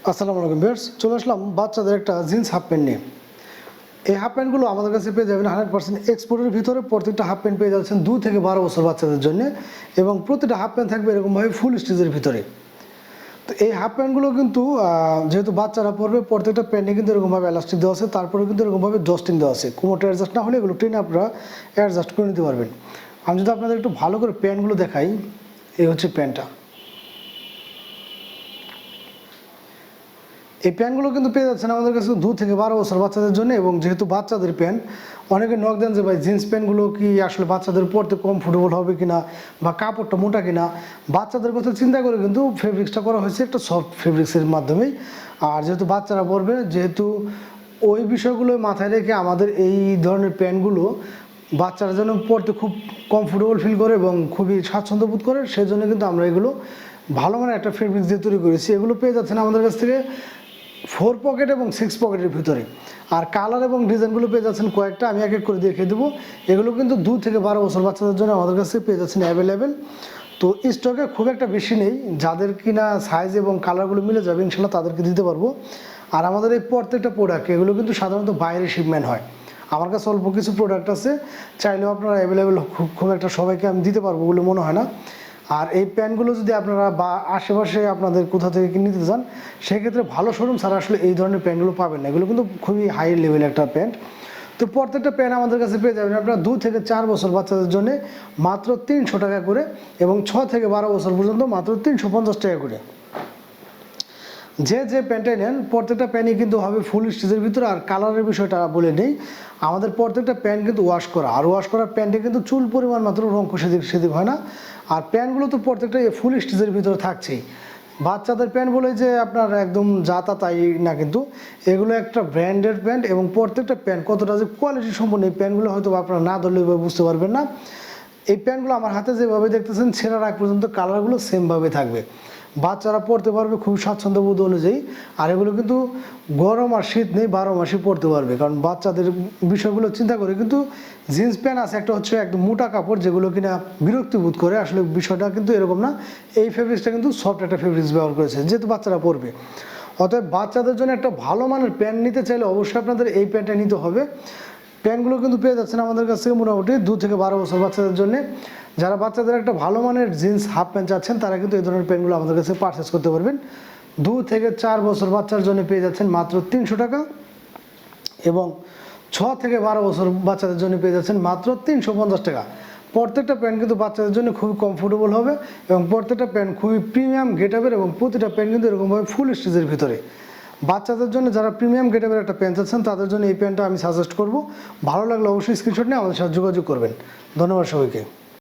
আসসালামু আলাইকুম ভিউয়ার্স, চলে আসলাম বাচ্চাদের একটা জিন্স হাফ প্যান্ট নিয়ে। এই হাফ প্যান্টগুলো আমাদের কাছে পেয়ে যাবেন 100% এক্সপোর্টের ভিতরে। প্রত্যেকটা হাফ প্যান্ট পেয়ে যাচ্ছেন 2 থেকে 12 বছর বাচ্চাদের জন্য, এবং প্রতিটা হাফ প্যান্ট থাকবে এরকমভাবে ফুল স্টিচের ভিতরে। তো এই হাফ প্যান্টগুলো কিন্তু যেহেতু বাচ্চারা পরবে, প্রত্যেকটা প্যান্টে কিন্তু এরকমভাবে এলাস্টিক দেওয়া আছে, তারপরে কিন্তু এরকমভাবে জস্টিং দেওয়া আছে। কোমরটা অ্যাডজাস্ট না হলে এগুলো টেনে আপনারা অ্যাডজাস্ট করে নিতে পারবেন। আমি যদি আপনাদের একটু ভালো করে প্যান্টগুলো দেখাই, এই হচ্ছে প্যান্টটা। এই প্যান্টগুলো কিন্তু পেয়ে যাচ্ছেন আমাদের কাছে 2 থেকে 12 বছর বাচ্চাদের জন্য। এবং যেহেতু বাচ্চাদের প্যান্ট, অনেকে নক দেন যে ভাই জিন্স প্যান্টগুলো কি আসলে বাচ্চাদের পরতে কমফোর্টেবল হবে কিনা, বা কাপড়টা মোটা কিনা। বাচ্চাদের কথা চিন্তা করে কিন্তু ফেব্রিক্সটা করা হয়েছে একটা সফট ফেব্রিক্সের মাধ্যমেই। আর যেহেতু বাচ্চারা পরবে, যেহেতু ওই বিষয়গুলো মাথায় রেখে আমাদের এই ধরনের প্যান্টগুলো বাচ্চারা যেন পরতে খুব কমফোর্টেবল ফিল করে এবং খুবই স্বাচ্ছন্দ্য বোধ করে, সেই জন্য কিন্তু আমরা এগুলো ভালো মানের একটা ফেব্রিক্স দিয়ে তৈরি করেছি। এগুলো পেয়ে যাচ্ছেন আমাদের কাছ থেকে 4 পকেট এবং 6 পকেটের ভিতরে। আর কালার এবং ডিজাইনগুলো পেয়ে যাচ্ছেন কয়েকটা, আমি এক এক করে দেখিয়ে দেবো। এগুলো কিন্তু 2 থেকে 12 বছর বাচ্চাদের জন্য আমাদের কাছে পেয়ে যাচ্ছেন অ্যাভেলেবেল। তো স্টকে খুব একটা বেশি নেই, যাদের কিনা সাইজ এবং কালারগুলো মিলে যাবে ইনশাল্লাহ তাদেরকে দিতে পারবো। আর আমাদের এই প্রত্যেকটা প্রোডাক্ট এগুলো কিন্তু সাধারণত বাইরে শিপমেন্ট হয়। আমার কাছে অল্প কিছু প্রোডাক্ট আছে, চাইলেও আপনারা অ্যাভেলেবেল খুব একটা সবাইকে আমি দিতে পারবো বলে মনে হয় না। আর এই প্যান্টগুলো যদি আপনারা বা আশেপাশে আপনাদের কোথা থেকে নিতে চান, সেক্ষেত্রে ভালো শোরুম ছাড়া আসলে এই ধরনের প্যান্টগুলো পাবেন না। এগুলো কিন্তু খুবই হাই লেভেল একটা প্যান্ট। তো প্রত্যেকটা প্যান্ট আমাদের কাছে পেয়ে যাবেন আপনারা 2 থেকে 4 বছর বাচ্চাদের জন্য মাত্র 300 টাকা করে, এবং 6 থেকে 12 বছর পর্যন্ত মাত্র 350 টাকা করে। যে প্যান্টটাই নেন, প্রত্যেকটা প্যান্টই কিন্তু হবে ফুল স্টিচের ভিতরে। আর কালারের বিষয়টা বলে নেই, আমাদের প্রত্যেকটা প্যান্ট কিন্তু ওয়াশ করা, আর ওয়াশ করা প্যান্টে কিন্তু চুল পরিমাণ মাত্র রঙ সেদিক হয় না। আর প্যান্টগুলো তো প্রত্যেকটা ফুল স্টিচের ভিতরে থাকছেই। বাচ্চাদের প্যান্ট বলে যে আপনার একদম যাতা তাই না, কিন্তু এগুলো একটা ব্র্যান্ডেড প্যান্ট, এবং প্রত্যেকটা প্যান্ট কতটা যে কোয়ালিটি সম্পন্ন, এই প্যান্টগুলো হয়তো আপনারা না ধরলে বুঝতে পারবেন না। এই প্যান্টগুলো আমার হাতে যেভাবে দেখতেছেন, ছেঁড়ার আগ পর্যন্ত কালারগুলো সেমভাবে থাকবে। বাচ্চারা পরতে পারবে খুব স্বাচ্ছন্দ্য বোধ অনুযায়ী। আর এগুলো কিন্তু গরম আর শীত নেই, 12 মাসই পরতে পারবে, কারণ বাচ্চাদের বিষয়গুলো চিন্তা করে কিন্তু জিন্স প্যান্ট আছে একটা হচ্ছে একদম মোটা কাপড়, যেগুলো কিনা বিরক্তি বোধ করে। আসলে বিষয়টা কিন্তু এরকম না, এই ফেব্রিক্সটা কিন্তু সফট একটা ফেব্রিক্স ব্যবহার করেছে, যেহেতু বাচ্চারা পরবে। অতএব বাচ্চাদের জন্য একটা ভালো মানের প্যান্ট নিতে চাইলে অবশ্যই আপনাদের এই প্যান্টটা নিতে হবে। প্যান্টগুলো কিন্তু পেয়ে যাচ্ছেন আমাদের কাছ থেকে মোটামুটি 2 থেকে 12 বছর বাচ্চাদের জন্য। যারা বাচ্চাদের একটা ভালো মানের জিন্স হাফ প্যান্ট চাচ্ছেন, তারা কিন্তু এই ধরনের প্যান্টগুলো আমাদের কাছে পারচেস করতে পারবেন। 2 থেকে 4 বছর বাচ্চার জন্য পেয়ে যাচ্ছেন মাত্র 300 টাকা, এবং 6 থেকে 12 বছর বাচ্চাদের জন্য পেয়ে যাচ্ছেন মাত্র 350 টাকা। প্রত্যেকটা প্যান্ট কিন্তু বাচ্চাদের জন্য খুবই কমফোর্টেবল হবে, এবং প্রত্যেকটা প্যান্ট খুবই প্রিমিয়াম গেটআপের, এবং প্রতিটা প্যান্ট কিন্তু এরকমভাবে ফুল স্টিচের ভিতরে। বাচ্চাদের জন্য যারা প্রিমিয়াম গেটআপের একটা প্যান্ট চাচ্ছেন, তাদের জন্য এই প্যান্টটা আমি সাজেস্ট করব। ভালো লাগলে অবশ্যই স্ক্রিনশট নিয়ে আমাদের সাথে যোগাযোগ করবেন। ধন্যবাদ সবাইকে।